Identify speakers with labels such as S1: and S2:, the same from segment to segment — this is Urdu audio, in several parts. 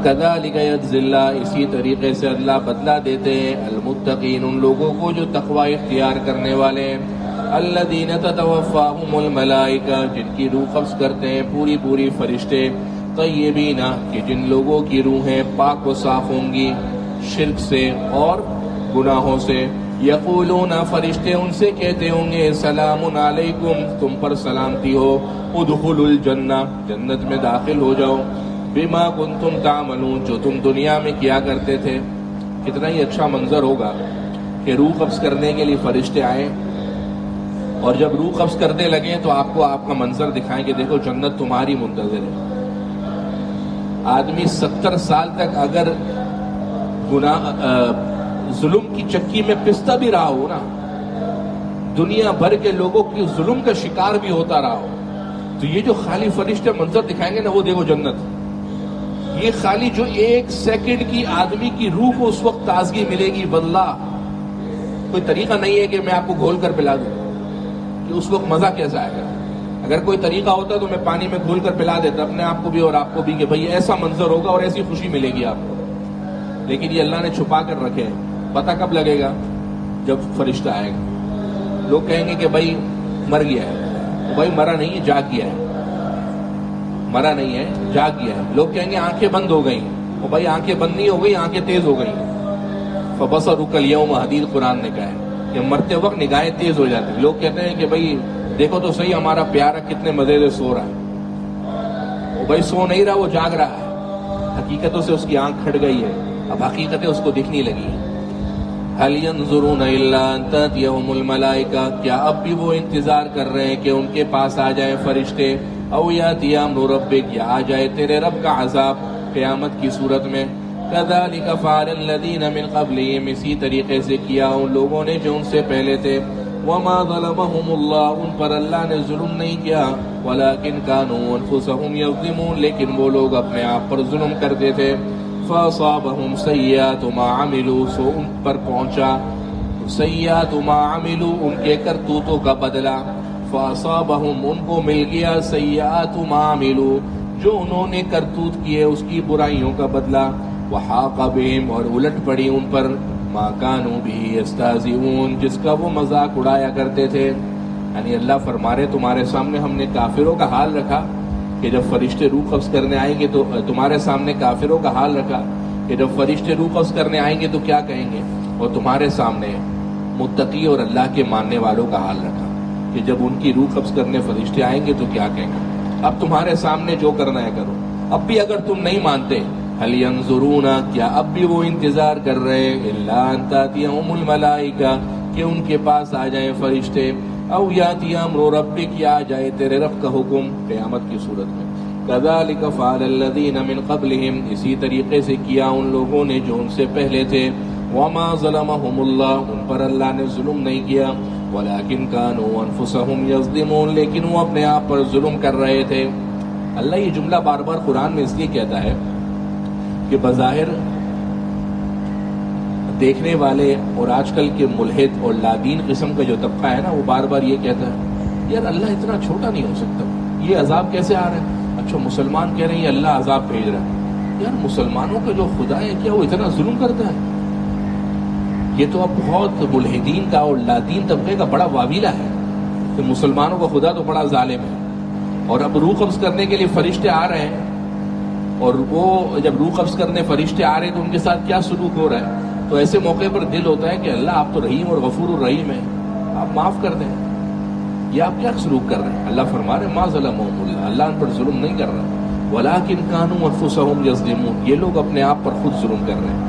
S1: کذالک یجزی اللہ، اسی طریقے سے اللہ بدلہ دیتے ہیں المتقین، ان لوگوں کو جو تقوی اختیار کرنے والے ہیں، الذین تتوفاہم الملائکہ، جن کی روح قبض کرتے ہیں پوری پوری فرشتے، طیبین، کہ جن لوگوں کی روحیں پاک و صاف ہوں گی شرک سے اور گناہوں سے، یقولون، فرشتے ان سے کہتے ہوں گے سلام علیکم، تم پر سلامتی ہو، ادخلوا الجنہ، جنت میں داخل ہو جاؤ، بما کنتم تعملون، جو تم دنیا میں کیا کرتے تھے۔ کتنا ہی اچھا منظر ہوگا کہ روح قبض کرنے کے لیے فرشتے آئیں، اور جب روح قبض کرنے لگیں تو آپ کو آپ کا منظر دکھائیں کہ دیکھو جنت تمہاری منتظر ہے۔ آدمی 70 سال تک اگر ظلم کی چکی میں پستا بھی رہا ہو نا، دنیا بھر کے لوگوں کی ظلم کا شکار بھی ہوتا رہا ہو، تو یہ جو خالی فرشتے منظر دکھائیں گے نا، وہ دیکھو جنت، یہ خالی جو 1 سیکنڈ کی آدمی کی روح کو اس وقت تازگی ملے گی، واللہ کوئی طریقہ نہیں ہے کہ میں آپ کو گھول کر پلا دوں، کہ اس وقت مزہ کیسا آئے گا۔ اگر کوئی طریقہ ہوتا تو میں پانی میں گھول کر پلا دیتا اپنے آپ کو بھی اور آپ کو بھی، کہ بھئی ایسا منظر ہوگا اور ایسی خوشی ملے گی آپ کو، لیکن یہ اللہ نے چھپا کر رکھے۔ پتہ کب لگے گا؟ جب فرشتہ آئے گا۔ لوگ کہیں گے کہ بھئی مر گیا ہے، بھئی مرا نہیں ہے، جاگ گیا ہے، مرا نہیں ہے، جاگ گیا ہے۔ لوگ کہیں گے آنکھیں بند ہو گئی، وہ بھائی آنکھیں بند نہیں ہو گئی، آنکھیں تیز ہو گئی۔ فبصرک اليوم حدید، قرآن نے کہا ہے کہ مرتے وقت نگاہیں تیز ہو جاتی۔ لوگ کہتے ہیں کہ بھئی دیکھو تو صحیح ہمارا پیارا کتنے مزے سے سو رہا ہے، وہ بھائی سو نہیں رہا، وہ جاگ رہا ہے، حقیقتوں سے اس کی آنکھ کھٹ گئی ہے، اب حقیقتیں اس کو دکھنے لگی ہیں۔ هل ينظرون الا ان تاتيهم الملائکہ، کیا اب بھی وہ انتظار کر رہے ہیں کہ ان کے پاس آ جائیں فرشتے، او یاتی امر ربک، یا آ جائے تیرے رب کا عذاب قیامت کی صورت میں۔ کذالک فعل الذین من قبلہم، اسی طریقے سے کیا ان لوگوں نے جو ان سے پہلے تھے۔ وما ظلمهم اللہ، ان پر اللہ نے ظلم نہیں کیا، ولکن كانوا انفسهم یظلمون، لیکن وہ لوگ اپنے آپ پر ظلم کرتے تھے۔ فاصابهم سیئات ما عملوا، سو ان پر پہنچا سیئات ما عملوا، ان کے کرتوتوں کا بدلہ۔ فاصابهم، ان کو مل گیا سیئات ما عملوا، جو انہوں نے کرتوت کیے اس کی برائیوں کا بدلہ۔ وحاق بهم، اور الٹ پڑی ان پر ما كانوا به يستهزئون، جس کا وہ مذاق اڑایا کرتے تھے۔ یعنی اللہ فرما رہے تمہارے سامنے ہم نے کافروں کا حال رکھا کہ جب فرشتے روح قبض کرنے آئیں گے تو تمہارے سامنے کافروں کا حال رکھا کہ جب فرشتے روح قبض کرنے آئیں گے تو کیا کہیں گے، اور تمہارے سامنے متقی اور اللہ کے ماننے والوں کا حال رکھا کہ جب ان کی روح قبض کرنے فرشتے آئیں گے تو کیا کہیں گے۔ اب تمہارے سامنے جو کرنا ہے کرو، اب بھی اگر تم نہیں مانتے، هل ينظرون، کیا اب بھی وہ انتظار کر رہے، الا ان تاتيهم الملائکہ، کہ ان کے پاس آ جائیں فرشتے، او یاتی امر ربک، یا جائے تیرے رب کا حکم قیامت کی صورت میں۔ کذالک فعل الذین من قبلہم، اسی طریقے سے کیا ان لوگوں نے جو ان سے پہلے تھے۔ وما ظلمهم اللہ، ان پر اللہ نے ظلم نہیں کیا، ولکن كانوا انفسهم یظلمون، لیکن وہ اپنے آپ پر ظلم کر رہے تھے۔ اللہ یہ جملہ بار بار قرآن میں اس لیے کہتا ہے کہ بظاہر دیکھنے والے اور آج کل کے ملحد اور لادین قسم کا جو طبقہ ہے نا، وہ بار بار یہ کہتا ہے یار اللہ اتنا چھوٹا نہیں ہو سکتا، یہ عذاب کیسے آ رہا ہے؟ اچھا مسلمان کہہ رہے ہیں اللہ عذاب بھیج رہا ہے، یار مسلمانوں کا جو خدا ہے کیا وہ اتنا ظلم کرتا ہے؟ یہ تو اب بہت ملحدین کا اور لادین طبقے کا بڑا واویلا ہے کہ مسلمانوں کا خدا تو بڑا ظالم ہے، اور اب روح قبض کرنے کے لیے فرشتے آ رہے ہیں، اور وہ جب روح قبض کرنے فرشتے آ رہے ہیں تو ان کے ساتھ کیا سلوک ہو رہا ہے؟ تو ایسے موقع پر دل ہوتا ہے کہ اللہ آپ تو رحیم اور غفور الرحیم ہیں، آپ معاف کر دیں، یہ آپ کیا سلوک کر رہے ہیں؟ اللہ فرما رہے ہیں ما ظلمهم اللہ، اللہ ان پر ظلم نہیں کر رہا، ولکن كانوا انفسهم یظلمون، یہ لوگ اپنے آپ پر خود ظلم کر رہے ہیں۔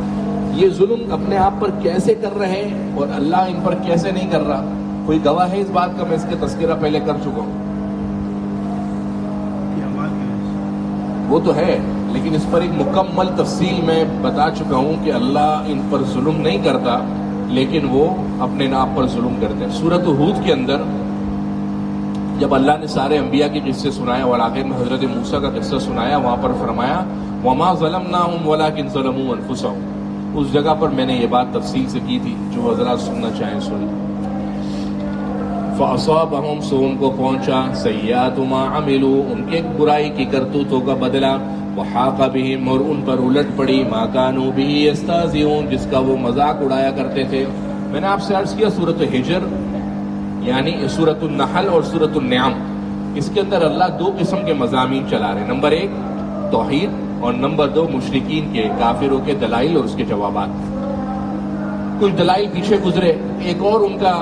S1: یہ ظلم اپنے آپ پر کیسے کر رہے ہیں اور اللہ ان پر کیسے نہیں کر رہا؟ کوئی گواہ ہے اس بات کا؟ میں اس کا تذکرہ پہلے کر چکا ہوں، وہ تو ہے، لیکن اس پر ایک مکمل تفصیل میں بتا چکا ہوں کہ اللہ ان پر ظلم نہیں کرتا، لیکن وہ اپنے آپ پر ظلم کرتے ہیں۔ سورۃ ہود کے اندر جب اللہ نے سارے انبیاء کے قصے سنایا اور آخر میں حضرت موسیٰ کا قصہ سنایا، وہاں پر فرمایا وما ظلمناہم ولکن ظلموا انفسہم، اس جگہ پر میں نے یہ بات تفصیل سے کی تھی، جو حضرات سننا چاہیں سن۔ فَأَصَابَهُمْ سو ان کو پہنچا سیئات ما عملوا ان کے برائی کی کرتوتوں کا بدلہ وحاق بہم اور ان پر الٹ پڑی ما كانوا به يستهزئون جس کا وہ مذاق اڑایا کرتے تھے. میں نے آپ سے عرض کیا سورۃ ہجر یعنی سورۃ النحل اور سورۃ النعم اس کے اندر اللہ دو قسم کے مضامین چلا رہے ہیں. نمبر 1 توحید اور نمبر 2 مشرکین کے کافروں کے دلائل اور اس کے جوابات. کچھ دلائل پیچھے گزرے. ایک اور ان کا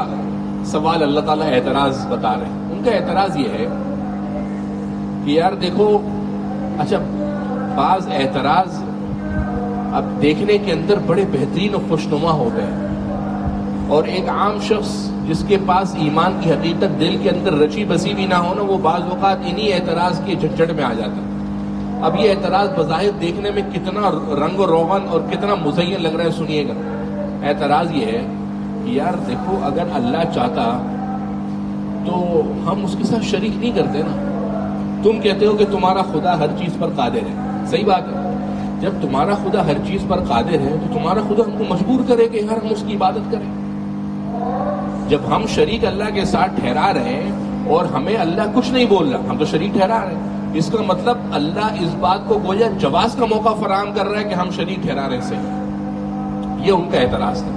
S1: سوال اللہ تعالیٰ اعتراض بتا رہے ہیں. ان کا اعتراض یہ ہے کہ یار دیکھو اچھا بعض اعتراض اب دیکھنے کے اندر بڑے بہترین اور خوشنما ہو گئے اور ایک عام شخص جس کے پاس ایمان کی حقیقت دل کے اندر رچی بسی بھی نہ ہو نا وہ بعض اوقات انہی اعتراض کے جھنجھٹ میں آ جاتا ہے. اب یہ اعتراض بظاہر دیکھنے میں کتنا رنگ و روغن اور کتنا مزین لگ رہا ہے سنیے گا. اعتراض یہ ہے کہ یار دیکھو اگر اللہ چاہتا تو ہم اس کے ساتھ شریک نہیں کرتے نا. تم کہتے ہو کہ تمہارا خدا ہر چیز پر قادر ہے. صحیح بات ہے. جب تمہارا خدا ہر چیز پر قادر ہے تو تمہارا خدا ہم کو مجبور کرے کہ ہر ہم اس کی عبادت کریں. جب ہم شریک اللہ کے ساتھ ٹھہرا رہے ہیں اور ہمیں اللہ کچھ نہیں بول رہا ہم تو شریک ٹھہرا رہے ہیں اس کا مطلب اللہ اس بات کو گویا جواز کا موقع فراہم کر رہا ہے کہ ہم شریک ٹھہرا رہے سے. یہ ان کا اعتراض تھا.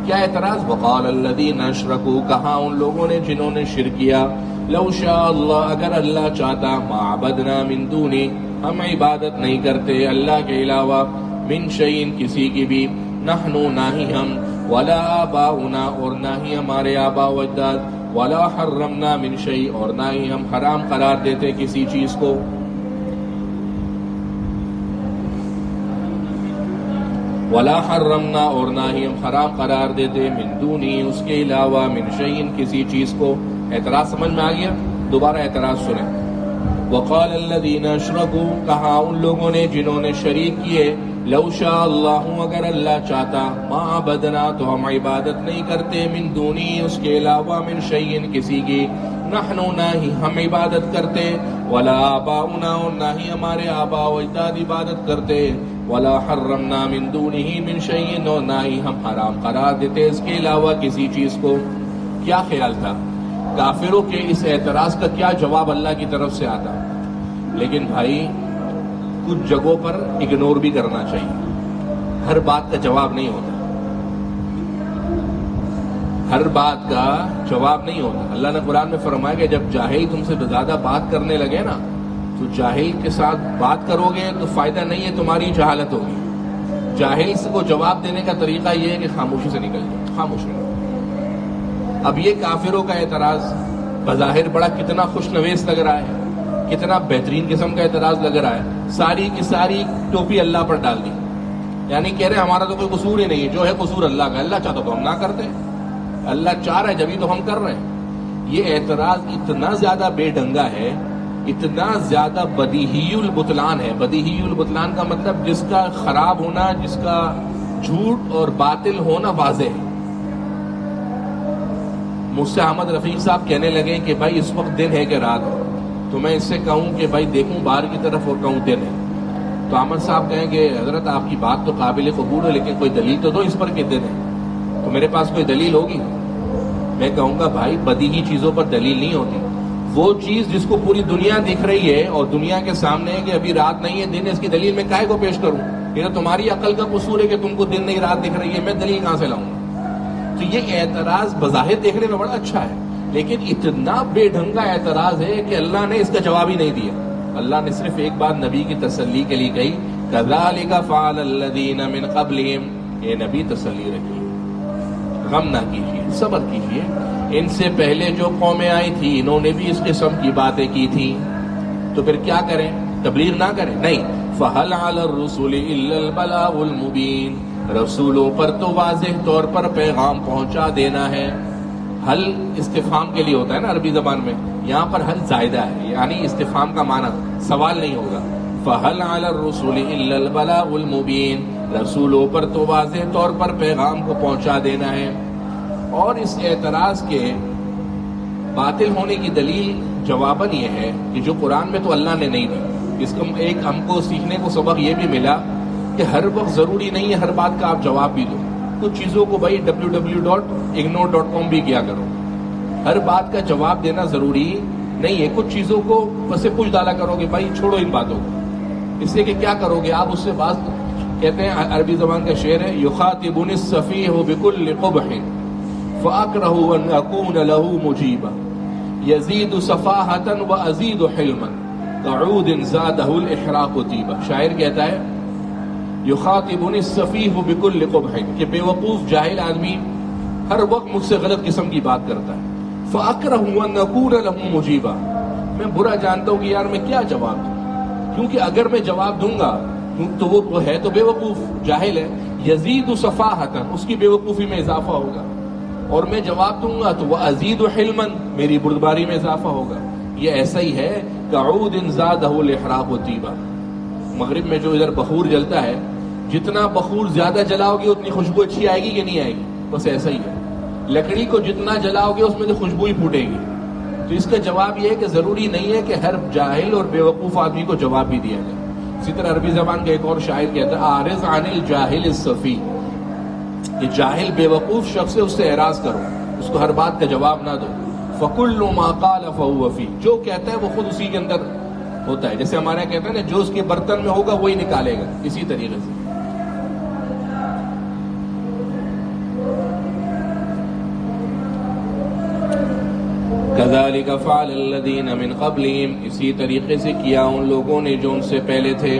S1: کیا اعتراض؟ وقال الذین اشرکوا کہا ان لوگوں نے جنہوں نے شرک کیا لو شاء اللہ اگر اللہ چاہتا ما عبدنا من دونی ہم عبادت نہیں کرتے اللہ کے علاوہ من شیء کسی کی بھی نحن نہ ہی ہم ولا آباؤنا اور نہ ہی ہمارے آبا و اجداد ولا حرمنا من شیء اور نہ ہی ہم حرام قرار دیتے کسی چیز کو ولا حرمنا اور نہ ہی ہم حرام قرار دیتے من دونی اس کے علاوہ من شیء کسی چیز کو. اعتراض سمجھ میں آ گیا؟ دوبارہ اعتراض سنیں. وقال الذین اشرکوا کہا ان لوگوں نے جنہوں نے شریک کیے لو شاء اللہ اگر اللہ چاہتا ما عبدنا تو ہم عبادت نہیں کرتے من دونی اس کے علاوہ من شیء کسی کی نحن نہ ہی ہم عبادت کرتے ولا آباؤنا اور نہ ہی ہمارے آبا و اجداد عبادت کرتے ولا حرمنا من دونه من شیء اور نہ ہی ہم حرام قرار دیتے اس کے علاوہ کسی چیز کو. کیا خیال تھا کافروں کے اس اعتراض کا کیا جواب اللہ کی طرف سے آتا؟ لیکن بھائی کچھ جگہوں پر اگنور بھی کرنا چاہیے. ہر بات کا جواب نہیں ہوتا. ہر بات کا جواب نہیں ہوتا. اللہ نے قرآن میں فرمایا کہ جب جاہل تم سے زیادہ بات کرنے لگے نا تو جاہل کے ساتھ بات کرو گے تو فائدہ نہیں ہے تمہاری جہالت ہوگی. جاہل کو جواب دینے کا طریقہ یہ ہے کہ خاموشی سے نکل جائے خاموش رہو. اب یہ کافروں کا اعتراض بظاہر بڑا کتنا خوش نویس لگ رہا ہے کتنا بہترین قسم کا اعتراض لگ رہا ہے. ساری کی ساری ٹوپی اللہ پر ڈال دی یعنی کہہ رہے ہمارا تو کوئی قصور ہی نہیں ہے جو ہے قصور اللہ کا. اللہ چاہتا تو ہم نہ کرتے اللہ چاہ رہا ہے جبھی تو ہم کر رہے ہیں. یہ اعتراض اتنا زیادہ بے ڈھنگا ہے اتنا زیادہ بدیہی البطلان ہے. بدیہی البطلان کا مطلب جس کا خراب ہونا جس کا جھوٹ اور باطل ہونا واضح ہے. مجھ سے احمد رفیق صاحب کہنے لگے کہ بھائی اس وقت دن ہے کہ رات ہے تو میں اس سے کہوں کہ بھائی دیکھوں باہر کی طرف اور کہوں دن ہے تو احمد صاحب کہیں کہ حضرت آپ کی بات تو قابل قبول ہے لیکن کوئی دلیل تو دو اس پر کہ دن ہے. تو میرے پاس کوئی دلیل ہوگی؟ میں کہوں گا بھائی بدیہی چیزوں پر دلیل نہیں ہوتی. وہ چیز جس کو پوری دنیا دکھ رہی ہے اور دنیا کے سامنے ہے کہ ابھی رات نہیں ہے دن ہے اس کی دلیل میں کاہے کو پیش کروں؟ یہ تو تمہاری عقل کا قصور ہے کہ تم کو دن نہیں رات دکھ رہی ہے میں دلیل کہاں سے لاؤں گا؟ تو یہ اعتراض بظاہر دیکھنے میں بڑا اچھا ہے لیکن اتنا بے ڈھنگا اعتراض ہے کہ اللہ نے اس کا جواب ہی نہیں دیا. اللہ نے صرف ایک بات نبی کی تسلی کے لیے کہی كَذَلِكَ فَعَلَ الَّذِينَ مِنْ قَبْلِهِمْ. اے نبی تسلی رکھیے غم نہ کیجیے صبر کیجیے. ان سے پہلے جو قومیں آئی تھی انہوں نے بھی اس قسم کی باتیں کی تھی تو پھر کیا کریں؟ تبلیغ نہ کریں؟ نہیں. فَهَلْ عَلَى الرُّسُلِ إِلَّا الْبَلَاغُ الْمُبِينُ. رسولوں پر تو واضح طور پر پیغام پہنچا دینا ہے. حل استفہام کے لیے ہوتا ہے نا عربی زبان میں. یہاں پر حل زائدہ ہے یعنی استفہام کا معنی سوال نہیں ہوگا. فَهَلْ عَلَى الرُّسُلِ إِلَّا الْبَلَاغُ الْمُبِينُ. رسولوں پر تو واضح طور پر پیغام کو پہنچا دینا ہے. اور اس اعتراض کے باطل ہونے کی دلیل جواباً یہ ہے کہ جو قرآن میں تو اللہ نے نہیں دی. اس کا ایک ہم کو سیکھنے کو سبق یہ بھی ملا کہ ہر وقت ضروری نہیں ہے ہر بات کا آپ جواب بھی دو. کچھ چیزوں کو بھائی www.ignore.com بھی کیا کرو. ہر بات کا جواب دینا ضروری نہیں ہے. کچھ چیزوں کو بس سے پوچھ ڈالا کرو گے بھائی چھوڑو ان باتوں کو, اس سے کہ کیا کرو گے آپ اس سے بات. کہتے ہیں عربی زبان کا شعر ہے یخاطبنی السفیہ بکل قبح فاکرہ ان اکون لہ مجیبا یزید صفاحۃ وازید حلما کعود زادہ الاحراق طیبا. شاعر کہتا ہے یخاطبنی السفیہ بکل قبح کہ بے وقوف جاہل آدمی ہر وقت مجھ سے غلط قسم کی بات کرتا ہے. فاکرہ ان اکون لہ مجیبا, میں برا جانتا ہوں کہ یار میں کیا جواب دوں, کیونکہ اگر میں جواب دوں گا تو وہ ہے تو بے وقوف جاہل ہے. یزید صفاحۃ, اس کی بے وقوفی میں اضافہ ہوگا, اور میں جواب دوں گا تو وہ ازید حلما, میری بردباری میں اضافہ ہوگا. یہ ایسا ہی ہے کعود زادہ الاحراق طیبا. مغرب میں جو ادھر بخور جلتا ہے, جتنا بخور زیادہ جلاؤ گے اتنی خوشبو اچھی آئے گی کہ نہیں آئے گی؟ بس ایسا ہی ہے, لکڑی کو جتنا جلاؤ گے اس میں تو خوشبو ہی پھوٹے گی. تو اس کا جواب یہ ہے کہ ضروری نہیں ہے کہ ہر جاہل اور بے وقوف آدمی کو جواب بھی دیا جائے. اسی طرح عربی زبان کا ایک اور شاعر کہتا ہے اعرض عن الجاہل السفی, کہ جاہل بے وقوف شخص ہے اس سے اعراض کرو, اس کو ہر بات کا جواب نہ دو. فکل ما قال فهو فی, جو کہتا ہے وہ خود اسی کے اندر ہوتا ہے. جیسے ہمارے یہاں کہتے ہیں نا جو اس کے برتن میں ہوگا وہی نکالے گا, اسی طریقے سے. كذلك فعل الذين من قبلهم, اسی طریقے سے کیا ان لوگوں نے جو ان سے پہلے تھے.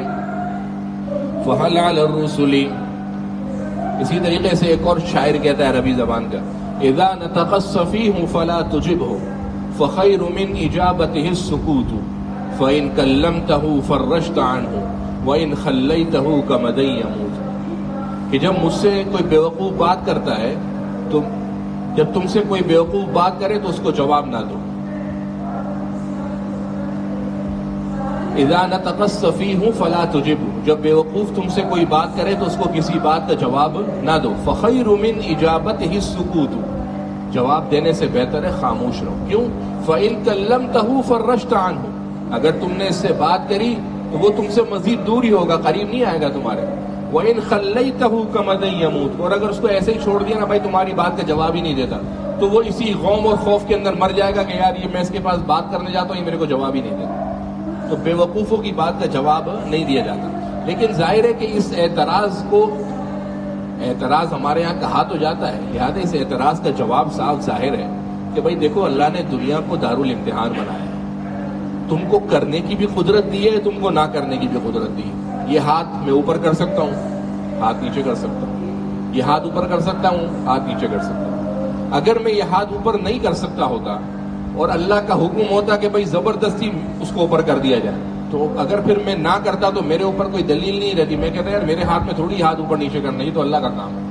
S1: فهل على الرسل, اسی طریقے سے ایک اور شاعر کہتا ہے عربی زبان کا اذا نطق السفيه فلا تجبه فخير من اجابته السكوت فان كلمته فرجت عنه وان خليته كمدى يموت. کہ جب مجھ سے کوئی بیوقوف بات کرتا ہے تو جب تم سے کوئی بیوقوف بات کرے تو اس کو جواب نہ دو. اذا نطق السفیہ فلا تجبہ, جب بیوقوف تم سے کوئی بات کرے تو اس کو کسی بات کا جواب نہ دو. فخیر من اجابتہ السکوت, جواب دینے سے بہتر ہے خاموش رہو. کیوں؟ فإن کلمتہ فرجت عنہ, اگر تم نے اس سے بات کری تو وہ تم سے مزید دور ہی ہوگا, قریب نہیں آئے گا تمہارے. وَإِنْ خَلَّيْتَهُ كَمَدًا يَمُوتُ, اور اگر اس کو ایسے ہی چھوڑ دیا نا بھائی تمہاری بات کا جواب ہی نہیں دیتا, تو وہ اسی غوم اور خوف کے اندر مر جائے گا کہ یار یہ میں اس کے پاس بات کرنے جاتا ہوں یہ میرے کو جواب ہی نہیں دیتا. تو بے وقوفوں کی بات کا جواب نہیں دیا جاتا. لیکن ظاہر ہے کہ اس اعتراض ہمارے یہاں کہا تو جاتا ہے, لہٰذا اس اعتراض کا جواب صاف ظاہر ہے کہ بھائی دیکھو اللہ نے دنیا کو دارالامتحان بنایا ہے, تم کو کرنے کی بھی قدرت دی ہے, تم کو نہ کرنے کی بھی قدرت دی ہے. یہ ہاتھ میں اوپر کر سکتا ہوں, ہاتھ نیچے کر سکتا ہوں, یہ ہاتھ اوپر کر سکتا ہوں, ہاتھ نیچے کر سکتا ہوں. اگر میں یہ ہاتھ اوپر نہیں کر سکتا ہوتا اور اللہ کا حکم ہوتا کہ بھئی زبردستی اس کو اوپر کر دیا جائے, تو اگر پھر میں نہ کرتا تو میرے اوپر کوئی دلیل نہیں رہتی. میں کہتا یار میرے ہاتھ میں تھوڑی ہاتھ اوپر نیچے کرنا, یہ تو اللہ کا کام ہے.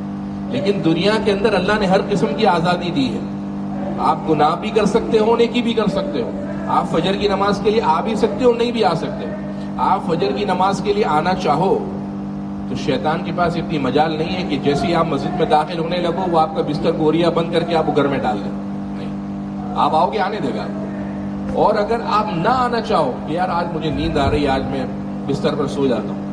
S1: لیکن دنیا کے اندر اللہ نے ہر قسم کی آزادی دی ہے. آپ گناہ بھی کر سکتے ہو, نیکی بھی کر سکتے ہو. آپ فجر کی نماز کے لیے آ بھی سکتے ہو, نہیں بھی آ سکتے. آپ فجر کی نماز کے لیے آنا چاہو تو شیطان کے پاس اتنی مجال نہیں ہے کہ جیسے آپ مسجد میں داخل ہونے لگو وہ آپ کا بستر گوریا بند کر کے آپ گھر میں ڈال دیں. نہیں, آپ آؤ گے آنے دے گا. اور اگر آپ نہ آنا چاہو کہ یار آج مجھے نیند آ رہی ہے, آج میں بستر پر سو جاتا ہوں,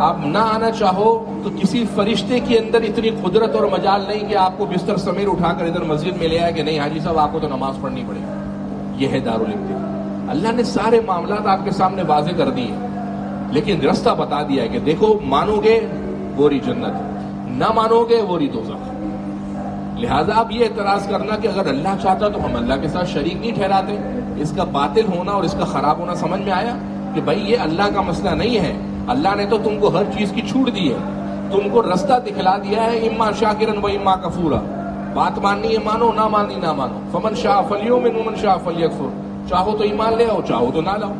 S1: آپ نہ آنا چاہو تو کسی فرشتے کے اندر اتنی قدرت اور مجال نہیں کہ آپ کو بستر سمیت اٹھا کر ادھر مسجد میں لے آئے کہ نہیں حاجی صاحب آپ کو تو نماز پڑھنی پڑے گی. یہ ہے دارالامتحان. اللہ نے سارے معاملات آپ کے سامنے واضح کر دیے, لیکن رستہ بتا دیا ہے کہ دیکھو مانو گے وہ رہی جنت, نہ مانو گے وہ رہی دوزخ. لہذا آپ یہ اعتراض کرنا کہ اگر اللہ چاہتا تو ہم اللہ کے ساتھ شریک نہیں ٹھہراتے, اس کا باطل ہونا اور اس کا خراب ہونا سمجھ میں آیا کہ بھائی یہ اللہ کا مسئلہ نہیں ہے. اللہ نے تو تم کو ہر چیز کی چھوٹ دی ہے, تم کو رستہ دکھلا دیا ہے, اما شاکرن و اما کفورا. بات ماننی ہے مانو, نہ ماننی نہ مانو. فمن شاء فلیؤمن ومن شاء فلیکفر, چاہو تو ایمان لے آؤ, چاہو تو نہ لاؤ.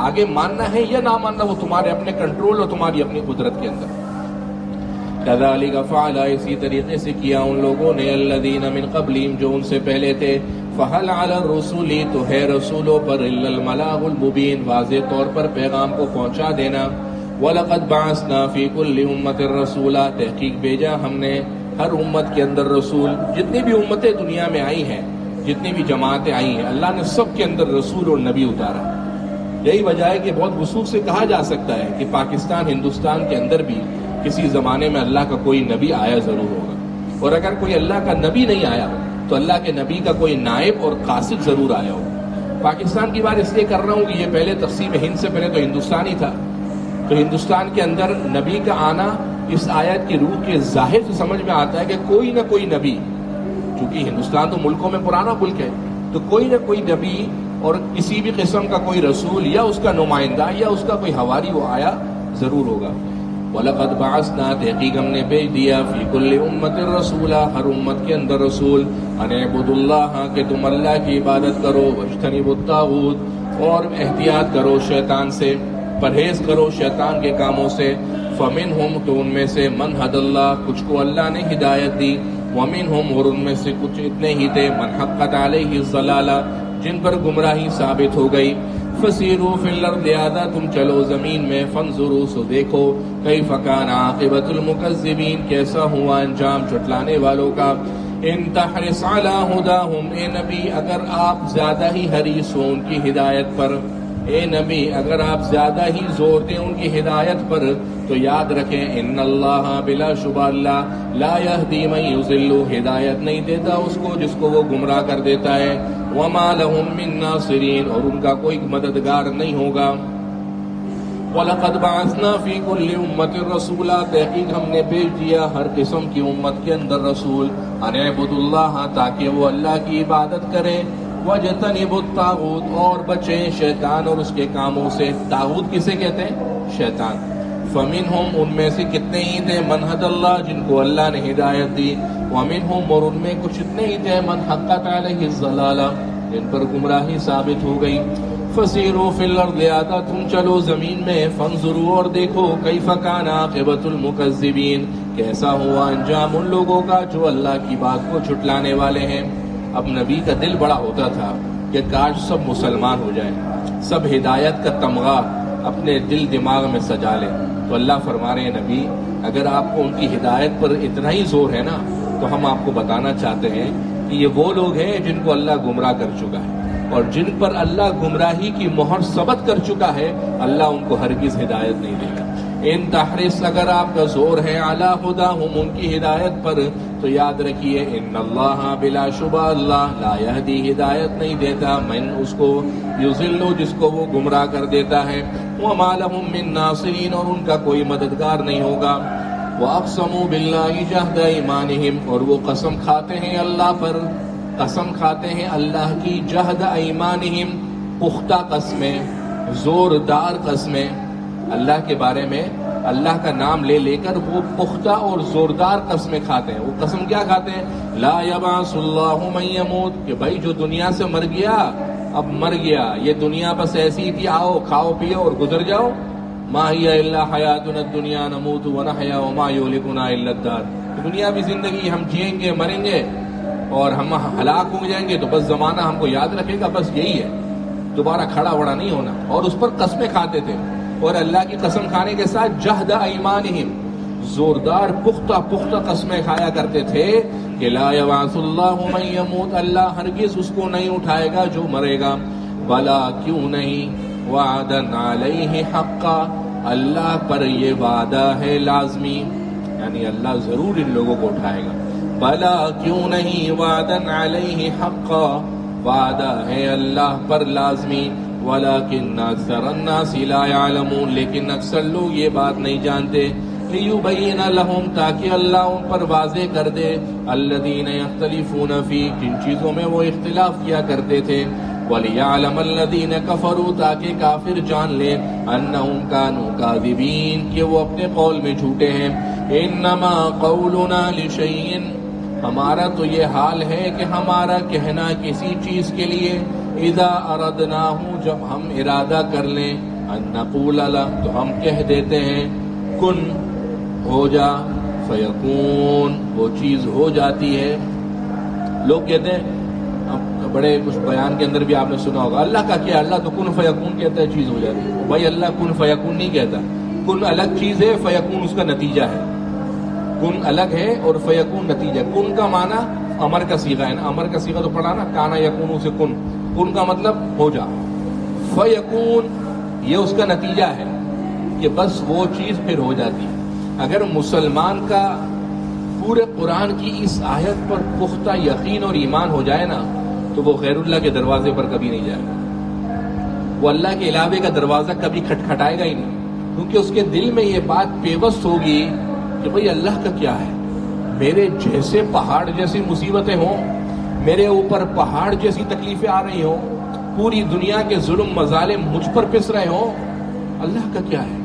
S1: آگے ماننا ہے یا نہ ماننا وہ تمہارے اپنے کنٹرول اور تمہاری اپنی قدرت کے اندر. کذالک فعل, اسی طریقے سے کیا ان لوگوں نے الذین من قبلہم جو ان سے پہلے تھے. فہل علی الرسل, تو ہے رسولوں پر الا البلاغ المبین, واضح طور پر پیغام کو پہنچا دینا. وَلَقَدْ بَعَثْنَا فِي كُلِّ أُمَّةٍ رَسُولًا, تحقیق بھیجا ہم نے ہر امت کے اندر رسول. جتنی بھی امتیں دنیا میں آئی ہیں, جتنی بھی جماعتیں آئی ہیں, اللہ نے سب کے اندر رسول اور نبی اتارا. یہی وجہ ہے کہ بہت وثوق سے کہا جا سکتا ہے کہ پاکستان ہندوستان کے اندر بھی کسی زمانے میں اللہ کا کوئی نبی آیا ضرور ہوگا. اور اگر کوئی اللہ کا نبی نہیں آیا تو اللہ کے نبی کا کوئی نائب اور قاصد ضرور آیا ہو. پاکستان کی بات اس لیے کر رہا ہوں کہ یہ پہلے تقسیم ہند سے پہلے تو ہندوستان ہی تھا. تو ہندوستان کے اندر نبی کا آنا اس آیت کی روح کے ظاہر سے سمجھ میں آتا ہے کہ کوئی نہ کوئی نبی، چونکہ ہندوستان تو ملکوں میں پرانا ملک ہے، تو کوئی نہ کوئی نبی اور کسی بھی قسم کا کوئی رسول یا اس کا نمائندہ یا اس کا کوئی حواری وہ آیا ضرور ہوگا. وَلَقَدْ بَعَثْنَا، تحقیق ہم نے بھیج دیا، فِي كُلِّ أُمَّةٍ رَسُولًا، ہر امت کے اندر رسول، أَنِ اعْبُدُوا اللَّهَ، کہ تم اللہ کی عبادت کرو، وَاجْتَنِبُوا الطَّاغُوتَ، اور احتیاط کرو شیطان سے، پرہیز کرو شیطان کے کاموں سے. فَمِنْهُمْ، تو ان میں سے، مَنْ هَدَى اللَّهُ، کچھ کو اللہ نے ہدایت دی، وَمِنْهُمْ، اور ان میں سے کچھ اتنے ہی تھے، مَنْ حَقَّتْ عَلَيْهِ الضَّلَالَةُ، جن پر گمراہی ثابت ہو گئی. فَسِيرُوا فِي الْأَرْضِ، لہذا تم چلو زمین میں، فَانظُرُوا، سو دیکھو، كَيْفَ كَانَ عَاقِبَةُ الْمُكَذِّبِينَ، کیسا ہوا انجام جھٹلانے والوں کا. إِن تَحْرِصْ عَلَىٰ هُدَاهُمْ، اے نبی اگر آپ زیادہ ہی حریص ہو ان کی ہدایت پر، اے نبی اگر آپ زیادہ ہی زور دیں ان کی ہدایت پر، تو یاد رکھیں ان اللہ، بلا شبہ اللہ، لا یہدی من یضل، ہدایت نہیں دیتا اس کو جس کو وہ گمراہ کر دیتا ہے. وما لهم من ناصرین، اور ان کا کوئی مددگار نہیں ہوگا. وَلَقَدْ بَعَثْنَا فِي كُلِّ أُمَّةٍ رَسُولًا، تحقیق ہم نے بھیج دیا ہر قسم کی امت کے اندر رسول، أَنِ اعْبُدُوا اللَّهَ، تاکہ وہ اللہ کی عبادت کریں، وَاجْتَنِبُوا الطَّاغُوتَ، اور بچیں شیطان اور اس کے کاموں سے. طاغوت کسے کہتے ہیں؟ شیطان. فَمِنْهُمْ، ان میں سے کتنے ہی تھے، مَنْ هَدَى اللَّهُ، جن کو اللہ نے ہدایت دی، وَمِنْهُمْ، اور ان میں کچھ اتنے ہی تھے، مَنْ حَقَّتْ عَلَيْهِ الضَّلَالَةُ، جن پر گمراہی ثابت ہو گئی. فَسِيرُوا فِي الْأَرْضِ، لہذا تم چلو زمین میں، فَانظُرُوا، اور دیکھو، كَيْفَ كَانَ عَاقِبَةُ الْمُكَذِّبِينَ، کیسا ہوا انجام ان لوگوں کا جو اللہ کی بات کو جھٹلانے والے ہیں. اب نبی کا دل بڑا ہوتا تھا کہ کاش سب مسلمان ہو جائیں، سب ہدایت کا تمغہ اپنے دل دماغ میں سجا لیں. تو اللہ فرما رہے ہیں نبی اگر آپ کو ان کی ہدایت پر اتنا ہی زور ہے نا، تو ہم آپ کو بتانا چاہتے ہیں کہ یہ وہ لوگ ہیں جن کو اللہ گمراہ کر چکا ہے، اور جن پر اللہ گمراہی کی مہر ثبت کر چکا ہے، اللہ ان کو ہرگز ہدایت نہیں دے گا. ان تحرص، اگر آپ کا زور ہے، علی ہداہم، ان کی ہدایت پر، تو یاد رکھیے ان اللہ، بلا شبہ اللہ، لا یہدی، ہدایت نہیں دیتا، من، اس کو، یضل، جس کو وہ گمراہ کر دیتا ہے. وما لهم من ناصرین، اور ان کا کوئی مددگار نہیں ہوگا. واقسموا باللہ جہد ایمانہم، اور وہ قسم کھاتے ہیں اللہ پر، قسم کھاتے ہیں اللہ کی، جہد ایمانہم، پختہ قسمیں، زوردار قسمیں. اللہ کے بارے میں اللہ کا نام لے لے کر وہ پختہ اور زوردار قسمیں کھاتے ہیں. وہ قسم کیا کھاتے ہیں؟ لا یبعث اللہ من یموت، کہ بھائی جو دنیا سے مر گیا اب مر گیا، یہ دنیا بس ایسی تھی، آؤ کھاؤ پیو اور گزر جاؤ. ما ہی الا حیاتنا الدنیا نموت ونحیا وما یہلکنا الا الدہر، دنیا بھی زندگی، ہم جئیں گے مریں گے اور ہم ہلاک ہو جائیں گے، تو بس زمانہ ہم کو یاد رکھے گا، بس یہی ہے، دوبارہ کھڑا وڑا نہیں ہونا. اور اس پر قسمیں کھاتے تھے، اور اللہ کی قسم کھانے کے ساتھ جہد ایمانہم، زوردار پختہ قسمیں کھایا کرتے تھے کہ لا یبعث اللہ من یموت، اللہ ہرگز اس کو نہیں اٹھائے گا جو مرے گا. بلا، کیوں نہیں، وعدا علیہ حقا، اللہ پر یہ وعدہ ہے لازمی، یعنی اللہ ضرور ان لوگوں کو اٹھائے گا. بلا، کیوں نہیں، وعدا علیہ حقا، وعدہ ہے اللہ پر لازمی. وَلَكِنَّ أَكْثَرَ النَّاسِ لَا يَعْلَمُونَ، لیکن اکثر لوگ یہ بات نہیں جانتے. لِيُبَيِّنَ لَهُمْ، تاکہ اللہ ان پر واضح کر دے، الَّذِينَ يَخْتَلِفُونَ فِيهِ، جن چیزوں میں وہ اختلاف کیا کرتے تھے. وَلِيَعْلَمَ الَّذِينَ كَفَرُوا، تاکہ کافر جان لے، أَنَّهُمْ كَانُوا كَاذِبِينَ، کہ وہ اپنے قول میں جھوٹے ہیں. إِنَّمَا قَوْلُنَا لِشَيْءٍ، ہمارا تو یہ حال ہے کہ ہمارا کہنا کسی چیز کے لیے، اذا اردناہ، جب ہم ارادہ کر لیں، ان نقول له، تو ہم کہہ دیتے ہیں، کن، ہو جا، فیکون، وہ چیز ہو جاتی ہے. لوگ کہتے ہیں، بڑے کچھ بیان کے اندر بھی آپ نے سنا ہوگا، اللہ کا کیا، اللہ تو کن فیکون کہتا ہے، چیز ہو جاتی ہے. بھائی اللہ کن فیکون نہیں کہتا، کن الگ چیز ہے، فیکون اس کا نتیجہ ہے. کن الگ ہے اور فیکون نتیجہ. کن کا معنی امر کا صیغہ ہے نا، امر کا صیغہ تو پڑھا نا، کانا یکون سے کن، کن کا مطلب ہو جا. فیکون یہ اس کا نتیجہ ہے کہ بس وہ چیز پھر ہو جاتی ہے. اگر مسلمان کا پورے قرآن کی اس آیت پر پختہ یقین اور ایمان ہو جائے نا تو وہ غیر اللہ کے دروازے پر کبھی نہیں جائے گا، وہ اللہ کے علاوے کا دروازہ کبھی کھٹکھٹائے گا ہی نہیں، کیونکہ اس کے دل میں یہ بات پیوست ہوگی کہ بھئی اللہ کا کیا ہے، میرے جیسے پہاڑ جیسی مصیبتیں ہوں، میرے اوپر پہاڑ جیسی تکلیفیں آ رہی ہوں، پوری دنیا کے ظلم مظالم مجھ پر پس رہے ہوں، اللہ کا کیا ہے؟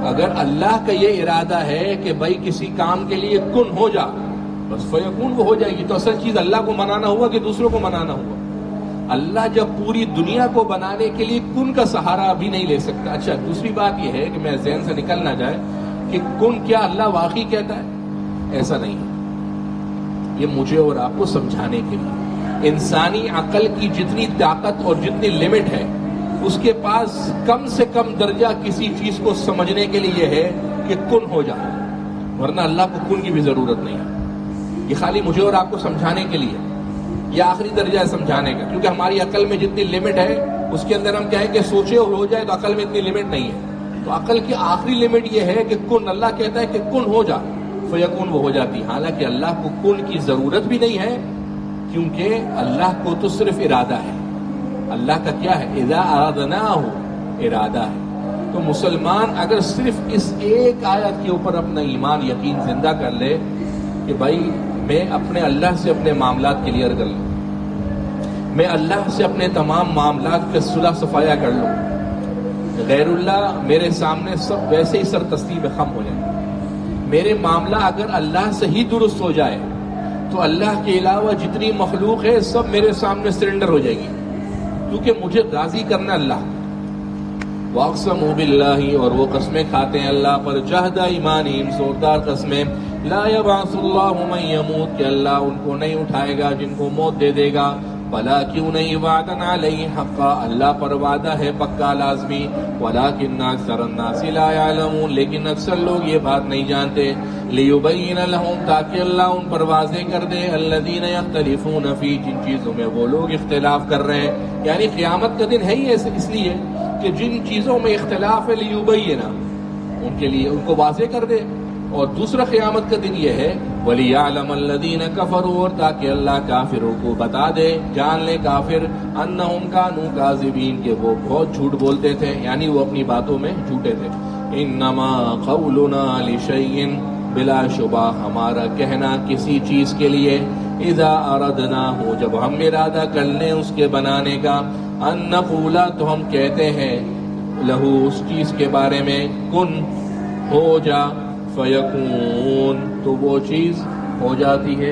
S1: اگر اللہ کا یہ ارادہ ہے کہ بھائی کسی کام کے لیے کن ہو جا، بس فیکون وہ ہو جائے گی۔ تو اصل چیز اللہ کو منانا ہوا کہ دوسروں کو منانا ہوا؟ اللہ جب پوری دنیا کو بنانے کے لیے کن کا سہارا بھی نہیں لے سکتا۔ اچھا، دوسری بات یہ ہے کہ میں ذہن سے نکل نہ جائے کہ کن کیا اللہ واقعی کہتا ہے؟ ایسا نہیں ہے، یہ مجھے اور آپ کو سمجھانے کے لیے۔ انسانی عقل کی جتنی طاقت اور جتنی لمٹ ہے، اس کے پاس کم سے کم درجہ کسی چیز کو سمجھنے کے لیے ہے کہ کن ہو جائے، ورنہ اللہ کو کن کی بھی ضرورت نہیں ہے۔ یہ خالی مجھے اور آپ کو سمجھانے کے لیے، یہ آخری درجہ ہے سمجھانے کا، کیونکہ ہماری عقل میں جتنی لمٹ ہے اس کے اندر ہم کہیں کہ سوچے اور ہو جائے، تو عقل میں اتنی لمٹ نہیں ہے۔ تو عقل کی آخری لمٹ یہ ہے کہ کن، اللہ کہتا ہے کہ کن ہو جا، فیکون وہ ہو جاتی۔ حالانکہ اللہ کو کن کی ضرورت بھی نہیں ہے، کیونکہ اللہ کو تو صرف ارادہ ہے۔ اللہ کا کیا ہے؟ اذا ارادناہ، ارادہ ہے۔ تو مسلمان اگر صرف اس ایک آیت کے اوپر اپنا ایمان یقین زندہ کر لے کہ بھائی میں اپنے اللہ سے اپنے معاملات کلیئر کر لوں، میں اللہ سے اپنے تمام معاملات کا صلح صفایا کر لوں، غیر اللہ میرے سامنے سب ویسے ہی سر تسلیم خم ہو جائے، میرے معاملہ اگر اللہ سے ہی درست ہو جائے تو اللہ کے علاوہ جتنی مخلوق ہے سب میرے سامنے سرنڈر ہو جائے گی، کیونکہ مجھے راضی کرنا اللہ۔ واقسموا باللہ، اور وہ قسمیں کھاتے ہیں اللہ پر، جہد ایمانہم، زوردار قسمیں، لا یبعث اللہ من یموت، کہ اللہ ان کو نہیں اٹھائے گا جن کو موت دے دے گا، بلا کیوں نہیں، وعدن علیہ حقا، اللہ پر وعدہ ہے پکا لازمی، ولکن اکثر الناس لا یعلمون، لیکن اکثر لوگ یہ بات نہیں جانتے، لیبین لہم، تاکہ اللہ ان پر واضح کر دے، الذین یختلفون فی، جن چیزوں میں وہ لوگ اختلاف کر رہے ہیں، یعنی قیامت کا دن ہے ہی ایسے اس لیے کہ جن چیزوں میں اختلاف ہے لیبین، ان کے لیے ان کو واضح کر دے۔ اور دوسرا قیامت کا دن یہ ہے وَلِيَعْلَمَ الَّذِينَ كَفَرُوا، اور تاکہ اللہ کافروں کو بتا دے، جان لے کافر، أَنَّهُمْ كَانُوا كَاذِبِينَ، کہ وہ بہت جھوٹ بولتے تھے، یعنی وہ اپنی باتوں میں جھوٹے تھے۔ إِنَّمَا قَوْلُنَا لِشَيْءٍ، بلا شبہ ہمارا کہنا کسی چیز کے لیے، اذا اردناہ، جب ہم ارادہ کر لیں اس کے بنانے کا، ان نقول، تو ہم کہتے ہیں، لہو، اس چیز کے بارے میں، کن، ہو جا، فیکون، تو وہ چیز ہو جاتی ہے۔